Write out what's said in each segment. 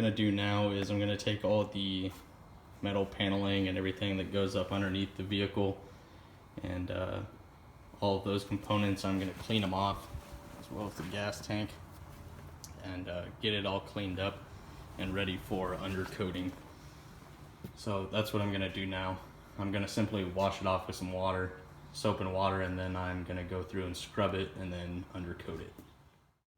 gonna do now is I'm gonna take all the metal paneling and everything that goes up underneath the vehicle and all of those components. I'm gonna clean them off as well as the gas tank and get it all cleaned up and ready for undercoating. So that's what I'm gonna do now. I'm gonna simply wash it off with some water, soap and water, and then I'm gonna go through and scrub it and then undercoat it.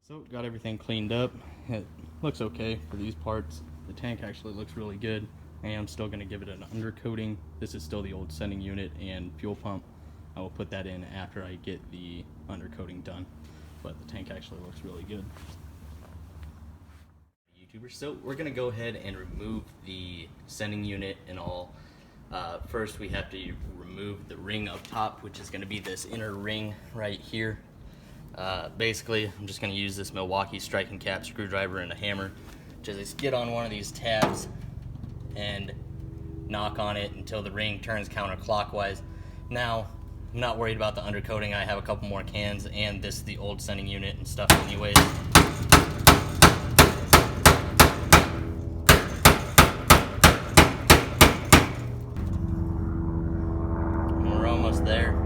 So got everything cleaned up. It looks okay for these parts. The tank actually looks really good. I am still gonna give it an undercoating. This is still the old sending unit and fuel pump. I will put that in after I get the undercoating done, but the tank actually looks really good. YouTubers, so we're gonna go ahead and remove the sending unit and all. First we have to remove the ring up top, which is gonna be this inner ring right here. Basically, I'm just going to use this Milwaukee striking cap screwdriver and a hammer. Just get on one of these tabs and knock on it until the ring turns counterclockwise. Now, I'm not worried about the undercoating. I have a couple more cans, and this is the old sending unit and stuff anyways. And we're almost there.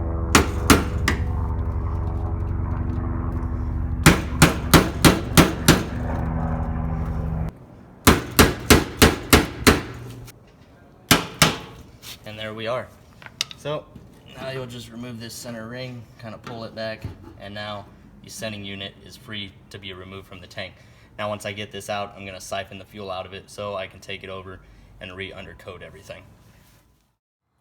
And there we are. So now you'll just remove this center ring, kind of pull it back, and now the sending unit is free to be removed from the tank. Now once I get this out, I'm going to siphon the fuel out of it so I can take it over and re-undercoat everything.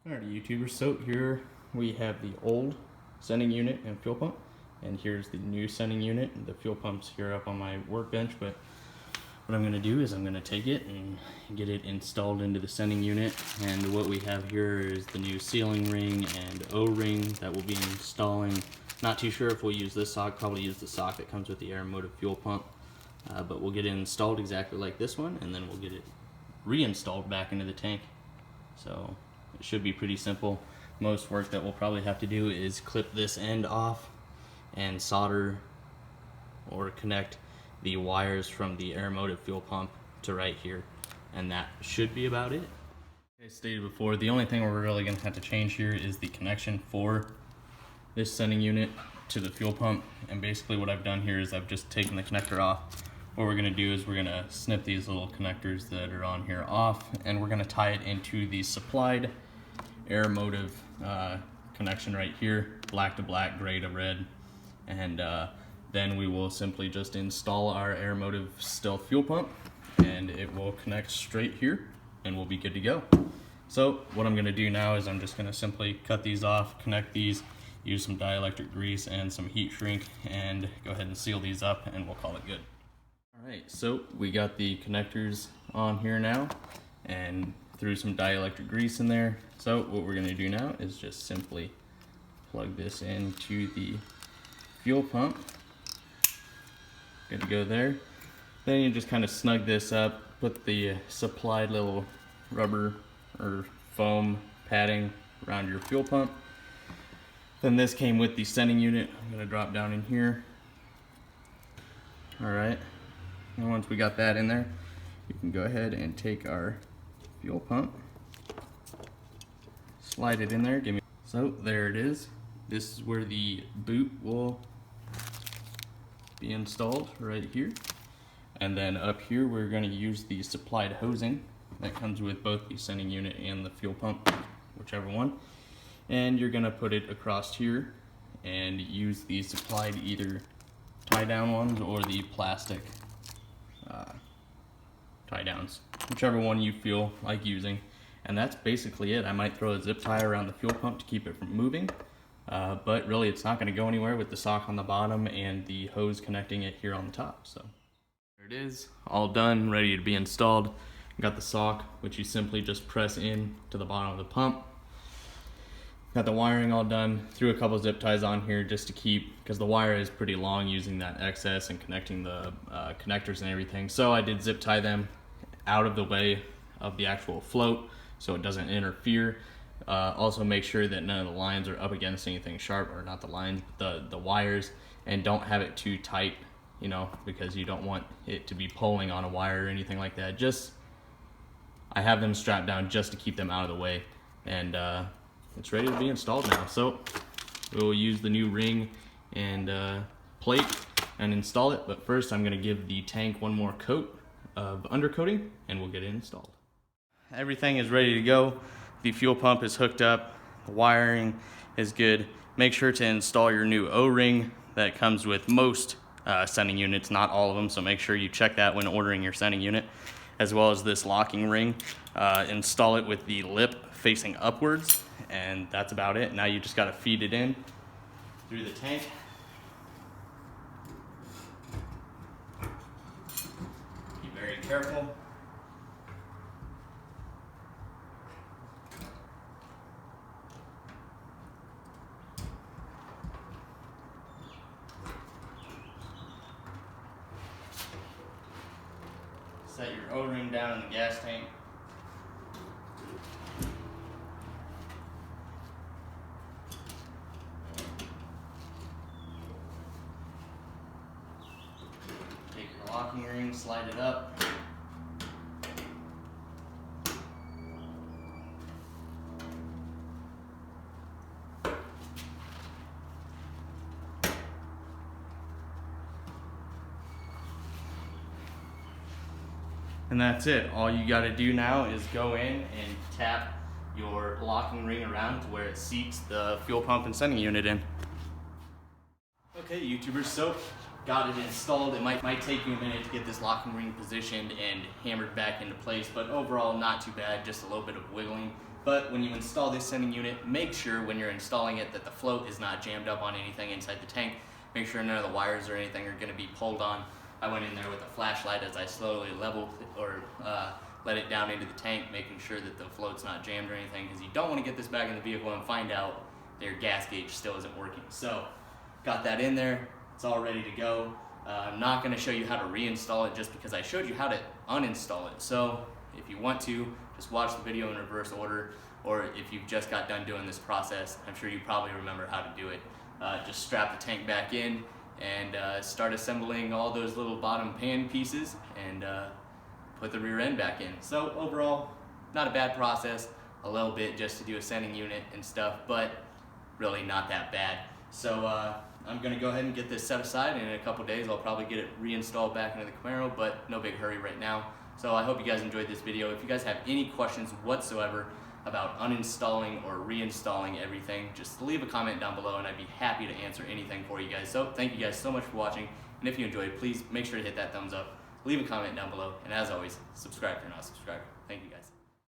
Alrighty YouTubers, so here we have the old sending unit and fuel pump, and here's the new sending unit. The fuel pump's here up on my workbench, but what I'm going to do is I'm going to take it and get it installed into the sending unit. And what we have here is the new sealing ring and O-ring that we'll be installing. Not too sure if we'll use this sock, probably use the sock that comes with the Aeromotive fuel pump. But we'll get it installed exactly like this one, and then we'll get it reinstalled back into the tank. So it should be pretty simple. Most work that we'll probably have to do is clip this end off and solder or connect the wires from the Aeromotive fuel pump to right here, and that should be about it. As stated before, the only thing we're really going to have to change here is the connection for this sending unit to the fuel pump. And basically what I've done here is I've just taken the connector off. What we're going to do is we're going to snip these little connectors that are on here off, and we're going to tie it into the supplied Aeromotive connection right here, black to black, gray to red, and then we will simply just install our Aeromotive stealth fuel pump, and it will connect straight here and we'll be good to go. So what I'm going to do now is I'm just going to simply cut these off, connect these, use some dielectric grease and some heat shrink, and go ahead and seal these up, and we'll call it good. Alright, so we got the connectors on here now and threw some dielectric grease in there. So what we're going to do now is just simply plug this into the fuel pump. Good to go there. Then you just kind of snug this up, put the supplied little rubber or foam padding around your fuel pump. Then this came with the sending unit. I'm going to drop down in here. Alright, and once we got that in there, you can go ahead and take our fuel pump, slide it in there. So there it is. This is where the boot will be installed, right here. And then up here we're going to use the supplied hosing that comes with both the sending unit and the fuel pump, whichever one. And you're going to put it across here and use the supplied either tie down ones or the plastic tie downs, whichever one you feel like using. And that's basically it. I might throw a zip tie around the fuel pump to keep it from moving. But really it's not going to go anywhere with the sock on the bottom and the hose connecting it here on the top. So there it is, all done, ready to be installed. Got the sock, which you simply just press in to the bottom of the pump. Got the wiring all done, threw a couple zip ties on here just to keep, because the wire is pretty long, using that excess and connecting the connectors and everything. So I did zip tie them out of the way of the actual float so it doesn't interfere. Also make sure that none of the lines are up against anything sharp, or not the lines, the wires, and don't have it too tight you know, because you don't want it to be pulling on a wire or anything like that. I have them strapped down just to keep them out of the way, and it's ready to be installed now. So we'll use the new ring and plate and install it, but first I'm gonna give the tank one more coat of undercoating and we'll get it installed. Everything is ready to go. The fuel pump is hooked up, the wiring is good. Make sure to install your new O-ring that comes with most sending units, not all of them, so make sure you check that when ordering your sending unit, as well as this locking ring. Install it with the lip facing upwards, and that's about it. Now you just gotta feed it in through the tank. Be very careful. Set your O-ring down in the gas tank. Take your locking ring, slide it up. And that's it. All you got to do now is go in and tap your locking ring around to where it seats the fuel pump and sending unit in. Okay, YouTubers, so got it installed. It might take you a minute to get this locking ring positioned and hammered back into place, but overall not too bad, just a little bit of wiggling. But when you install this sending unit, make sure when you're installing it that the float is not jammed up on anything inside the tank. Make sure none of the wires or anything are going to be pulled on. I went in there with a flashlight as I slowly leveled or let it down into the tank, making sure that the float's not jammed or anything, because you don't want to get this back in the vehicle and find out that your gas gauge still isn't working. So got that in there, it's all ready to go. I'm not going to show you how to reinstall it just because I showed you how to uninstall it. So if you want to, just watch the video in reverse order, or if you've just got done doing this process, I'm sure you probably remember how to do it. Just strap the tank back in and start assembling all those little bottom pan pieces and put the rear end back in. So overall, not a bad process, a little bit just to do a sending unit and stuff, but really not that bad. So I'm gonna go ahead and get this set aside, and in a couple days I'll probably get it reinstalled back into the Camaro, but no big hurry right now. So I hope you guys enjoyed this video. If you guys have any questions whatsoever about uninstalling or reinstalling everything, just leave a comment down below and I'd be happy to answer anything for you guys. So thank you guys so much for watching, and if you enjoyed, please make sure to hit that thumbs up, leave a comment down below, and as always, subscribe if you're not subscribed. Thank you guys.